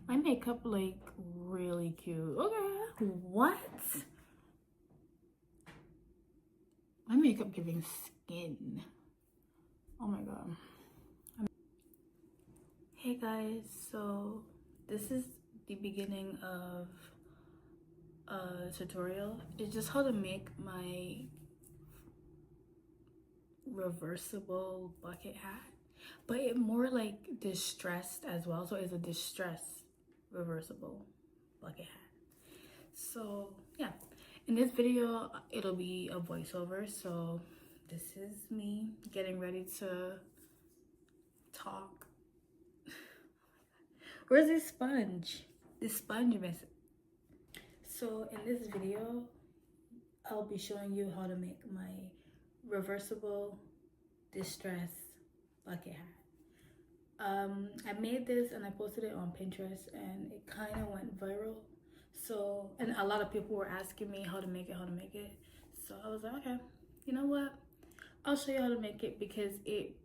My makeup like really cute. Okay, what? My makeup giving skin. Oh my god. Hey guys, so this is the beginning of a tutorial. It's just how to make my reversible bucket hat, but it more like distressed as well, so it's a distressed reversible bucket hat. So yeah, in this video it'll be a voiceover, so this is me getting ready to talk. Where's this sponge? This sponge missing. So in this video I'll be showing you how to make my reversible distressed bucket hat. I made this and I posted it on Pinterest and it kind of went viral. So, and a lot of people were asking me how to make it. So I was like, okay, you know what? I'll show you how to make it because it's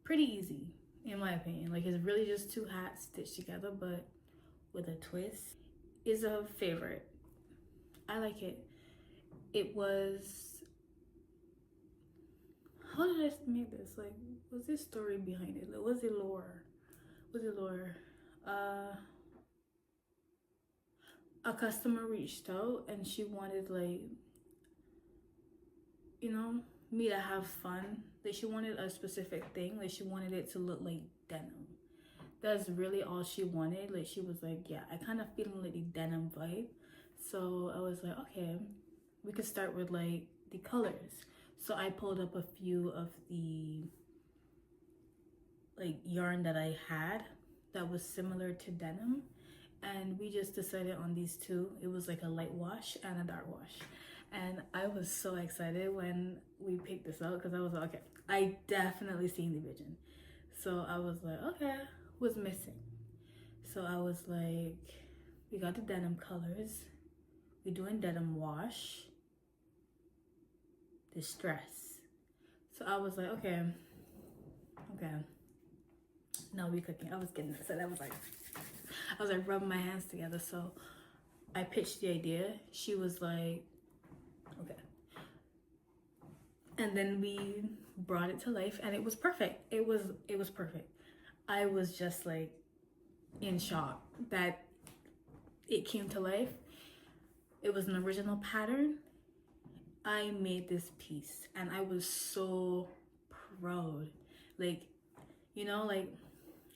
pretty easy in my opinion. Like, it's really just two hats stitched together, but with a twist. Is a favorite. I like it. It was, how did I make this? Like, what's this story behind it? Like, what's the lore? A customer reached out and she wanted, like, you know, me to have fun. Like, she wanted a specific thing. Like, she wanted it to look like denim. That's really all she wanted. Like, she was like, yeah, I kind of feeling like the denim vibe. So I was like, okay, we could start with like the colors. So I pulled up a few of the like yarn that I had that was similar to denim, and we just decided on these two. It was like a light wash and a dark wash, and I was so excited when we picked this out because I was like, okay, I definitely seen the vision. So I was like, okay, what's missing? So I was like, we got the denim colors, we're doing denim wash, distress. So I was like, okay, now we cooking. I was getting excited. I was like rubbing my hands together. So I pitched the idea. She was like, okay. And then we brought it to life and it was perfect. It was perfect. I was just like in shock that it came to life. It was an original pattern. I made this piece and I was so proud. Like, you know, like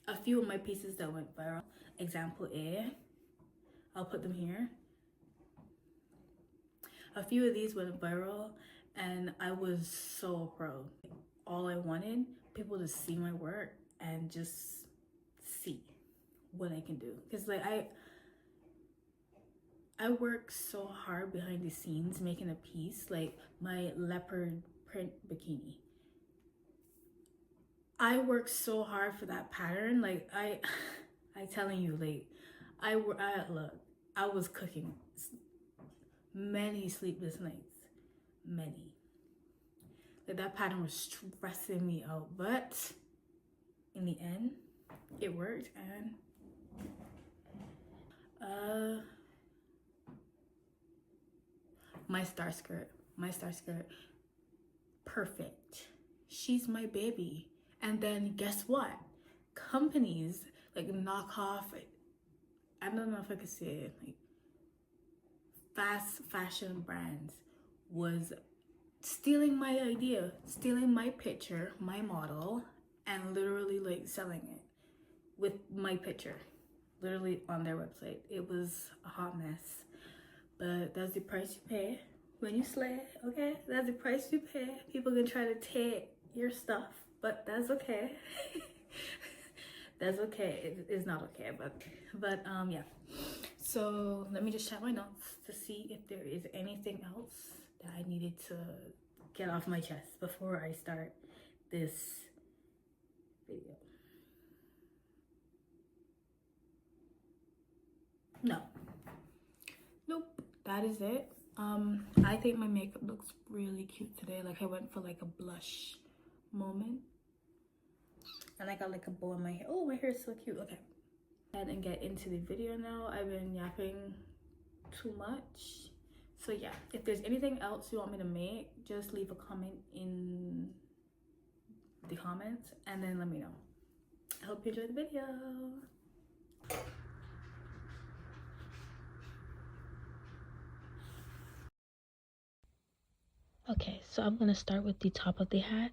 a few of my pieces that went viral. Example A, I'll put them here. A few of these went viral and I was so proud. All I wanted, people to see my work and just see what I can do. Because like I work so hard behind the scenes making a piece, like my leopard print bikini. I worked so hard for that pattern. Like I telling you, like look, I was cooking many sleepless nights, many. Like that pattern was stressing me out, but in the end, it worked. And my star skirt, perfect. She's my baby. And then guess what? Companies like knockoff, I don't know if I could say it, like fast fashion brands was stealing my idea, stealing my picture, my model, and literally like selling it with my picture, literally on their website. It was a hot mess, but that's the price you pay when you slay, okay? That's the price you pay. People can try to take your stuff, but that's okay. That's okay. It's not okay, but yeah. So let me just check my notes to see if there is anything else that I needed to get off my chest before I start this video. No. Nope. That is it. I think my makeup looks really cute today. Like I went for like a blush moment. And I got like a bow in my hair. Oh, my hair is so cute. Okay. And get into the video now. I've been yapping too much. So yeah, if there's anything else you want me to make, just leave a comment in the comments and then let me know. I hope you enjoyed the video. Okay, so I'm gonna start with the top of the hat.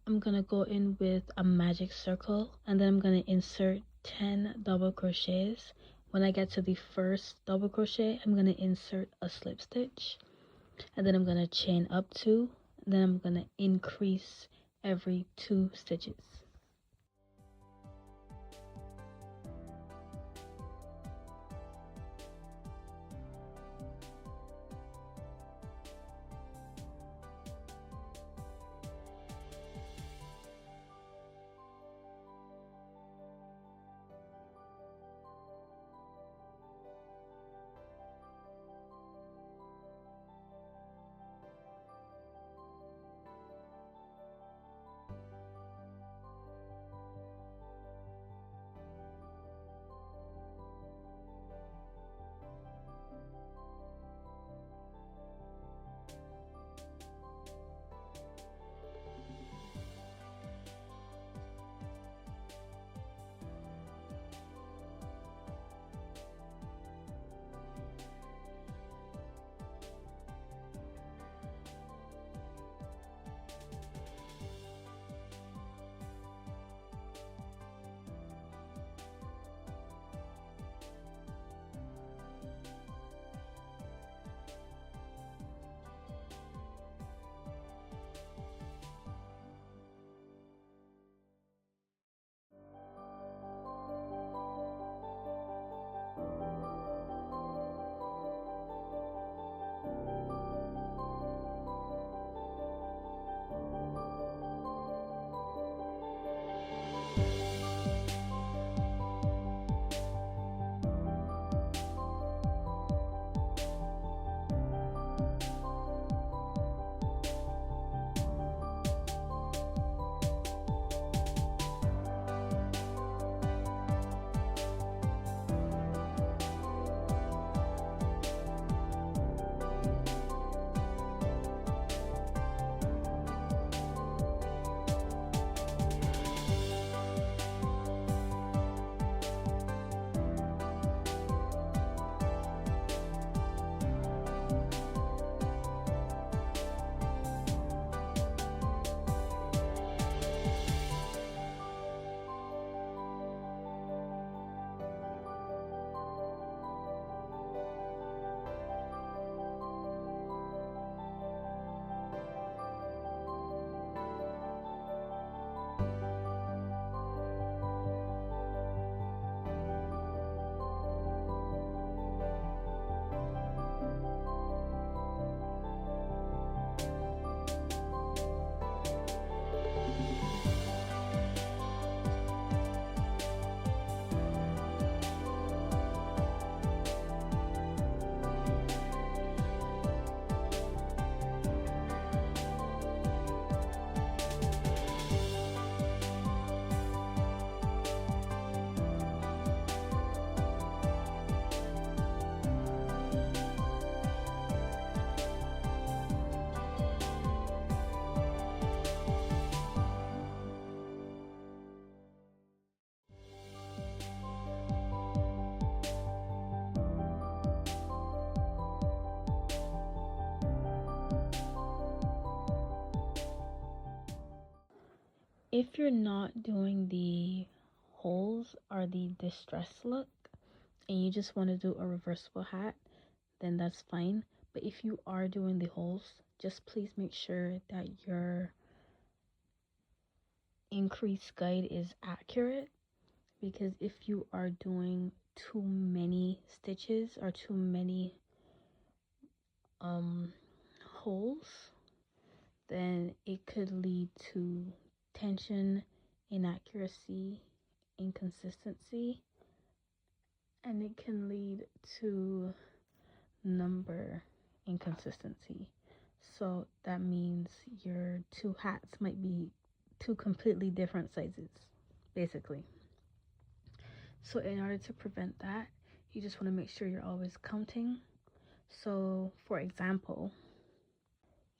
I'm gonna go in with a magic circle and then I'm gonna insert 10 double crochets. When I get to the first double crochet, I'm gonna insert a slip stitch and then I'm gonna chain up 2, and then I'm gonna increase every 2 stitches. If you're not doing the holes or the distress look and you just want to do a reversible hat, then that's fine. But if you are doing the holes, just please make sure that your increase guide is accurate, because if you are doing too many stitches or too many holes, then it could lead to tension, inaccuracy, inconsistency, and it can lead to number inconsistency. So that means your 2 hats might be 2 completely different sizes, basically. So in order to prevent that, you just want to make sure you're always counting. So for example,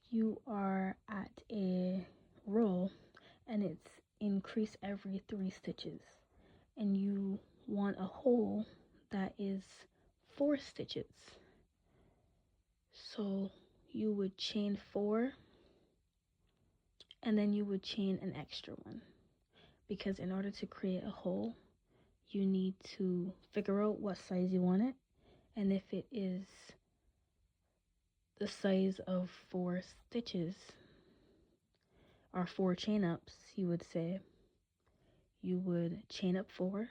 you are at a row and it's increase every 3 stitches, and you want a hole that is 4 stitches. So you would chain 4 and then you would chain an extra one, because in order to create a hole you need to figure out what size you want it, and if it is the size of 4 stitches or 4 chain ups, you would say you would chain up 4,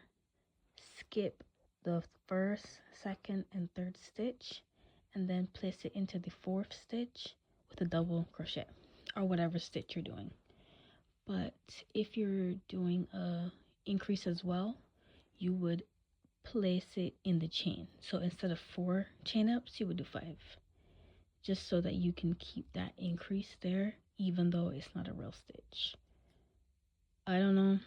skip the first, second, and third stitch, and then place it into the 4th stitch with a double crochet or whatever stitch you're doing. But if you're doing a increase as well, you would place it in the chain. So instead of 4 chain ups, you would do 5, just so that you can keep that increase there even though it's not a real stitch. I don't know,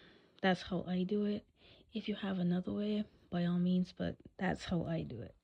that's how I do it. If you have another way, by all means, but that's how I do it.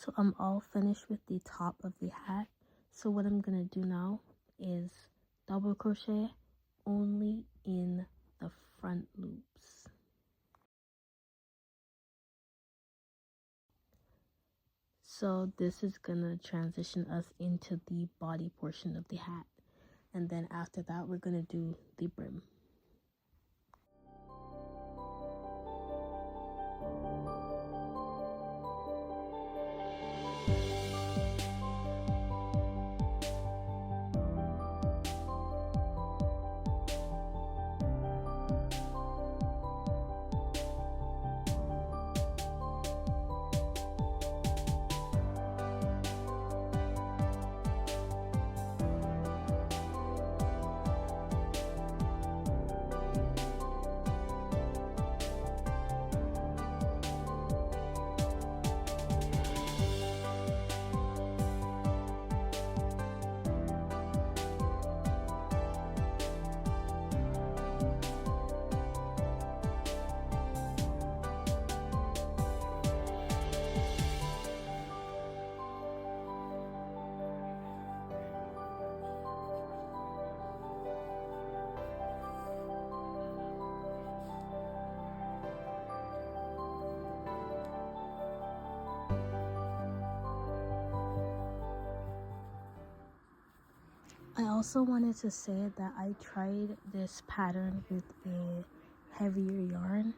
So I'm all finished with the top of the hat. So what I'm gonna do now is double crochet only in the front loops. So this is gonna transition us into the body portion of the hat, and then after that we're gonna do the brim. I also wanted to say that I tried this pattern with a heavier yarn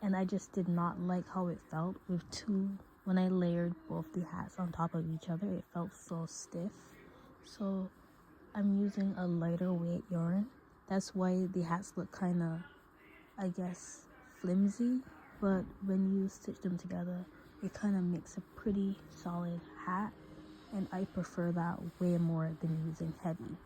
and I just did not like how it felt with when I layered both the hats on top of each other. It felt so stiff. So I'm using a lighter weight yarn. That's why the hats look kind of, I guess, flimsy, but when you stitch them together, it kind of makes a pretty solid hat. And I prefer that way more than using heavy.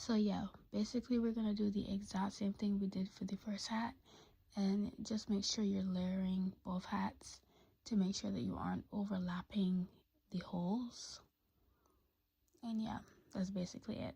So yeah, basically we're gonna do the exact same thing we did for the first hat, and just make sure you're layering both hats to make sure that you aren't overlapping the holes. And yeah, that's basically it.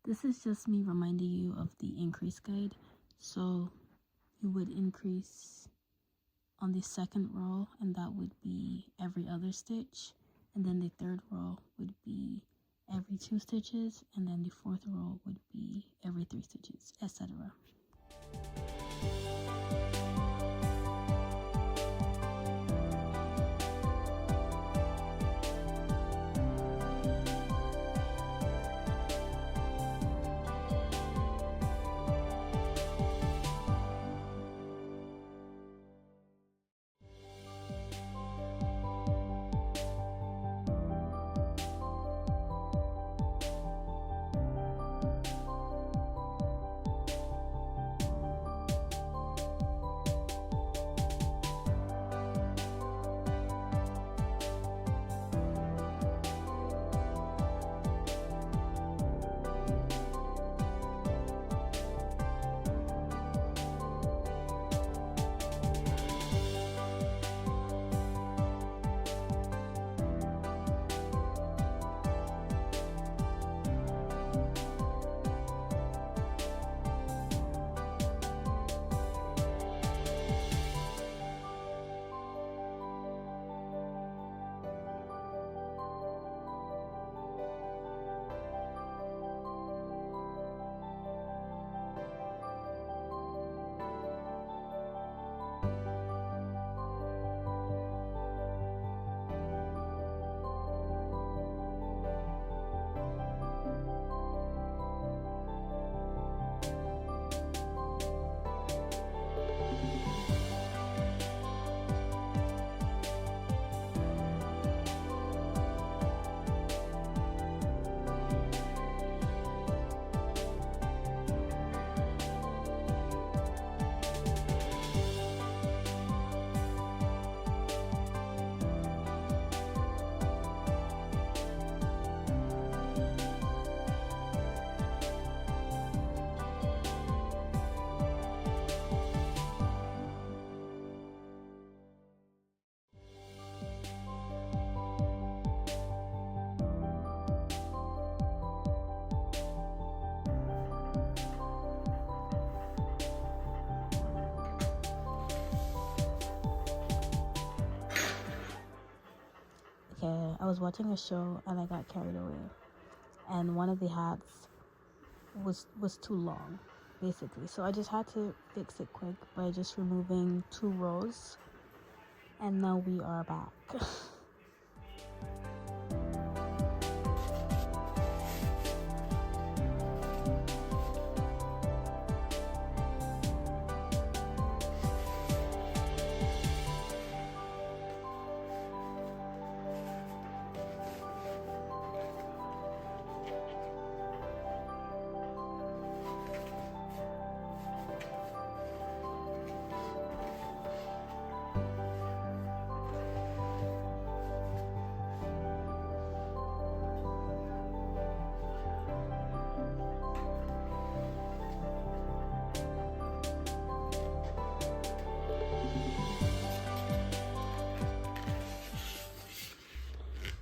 This is just me reminding you of the increase guide. So you would increase on the second row, and that would be every other stitch, and then the third row would be every 2 stitches, and then the fourth row would be every 3 stitches, etc. Okay, I was watching a show and I got carried away, and one of the hats was too long, basically. So I just had to fix it quick by just removing 2 rows, and now we are back.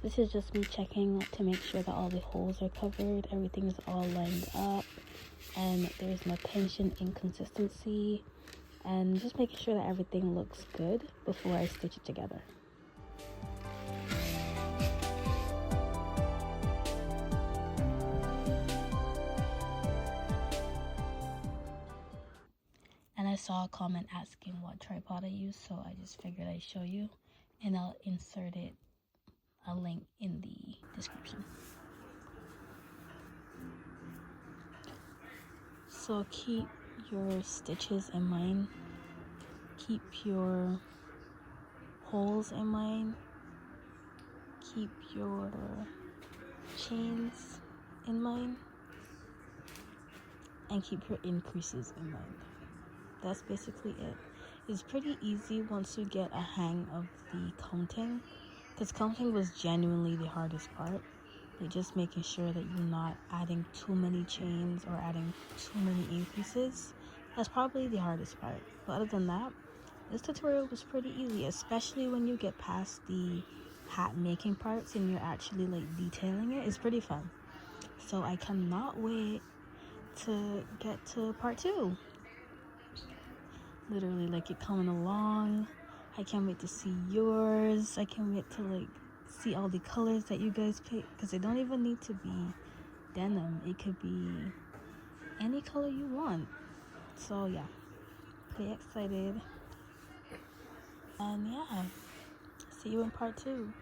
This is just me checking to make sure that all the holes are covered, everything's all lined up, and there's no tension, inconsistency, and just making sure that everything looks good before I stitch it together. And I saw a comment asking what tripod I use, so I just figured I'd show you, and I'll insert a link in the description. So keep your stitches in mind, keep your holes in mind, keep your chains in mind, and keep your increases in mind. That's basically it. It's pretty easy once you get a hang of the counting, because counting was genuinely the hardest part. Like just making sure that you're not adding too many chains or adding too many increases. That's probably the hardest part. But other than that, this tutorial was pretty easy, especially when you get past the hat making parts and you're actually like detailing it. It's pretty fun. So I cannot wait to get to part 2. Literally, like, it coming along. I can't wait to see yours. I can't wait to like see all the colors that you guys pick, because it don't even need to be denim. It could be any color you want. So yeah, pretty excited. And yeah, see you in part 2.